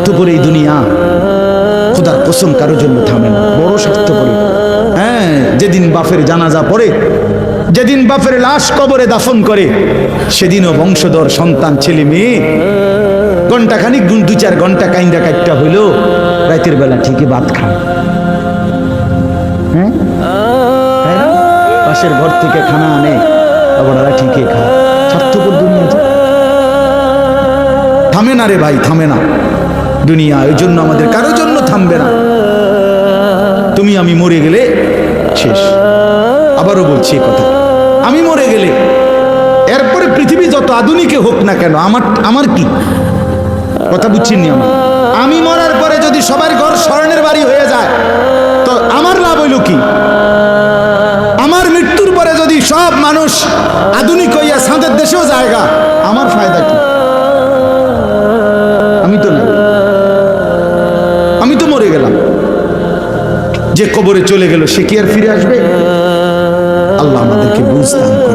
স্বার্থপর এই দুনিয়া, খোদার কসম কারোর জন্য থামে না, বড় স্বার্থপর। হ্যাঁ, যেদিন বাপের জানাজা পড়ে, যেদিন বাপের লাশ কবরে দাফন করে, সেদিনও বংশধর সন্তান ছেলে মেয়ে ঘন্টাখানিক 2-4 ঘন্টা কাইন্দা কাটটা হইলো, রাতের বেলা ঠিকই ভাত খায়। হ্যাঁ, পাশের ঘর থেকে খানা আনে, আবার ওরা ঠিকই খায়। স্বার্থপর দুনিয়া, থামে না রে ভাই, থামে না দুনিয়া। ওই জন্য আমাদের কারোর জন্য থামবে না। তুমি আমি মরে গেলে শেষ। আবারও বলছি কথা, আমি মরে গেলে এরপরে পৃথিবী যত আধুনিকে হোক না কেন, আমার কি কথা বুঝছেন? আমি মরার পরে যদি সবার ঘর স্বর্ণের বাড়ি হয়ে যায়, তো আমার লাভ হইল কি? আমার মৃত্যুর পরে যদি সব মানুষ আধুনিক হইয়া সাঁদের দেশেও জায়গা, আমার ফায়দা কি? আমি তো না, আমি তো মরে গেলাম। যে কবরে চলে গেল সে কি আর ফিরে আসবে? আল্লাহ আমাদেরকে বুঝ দান করুন।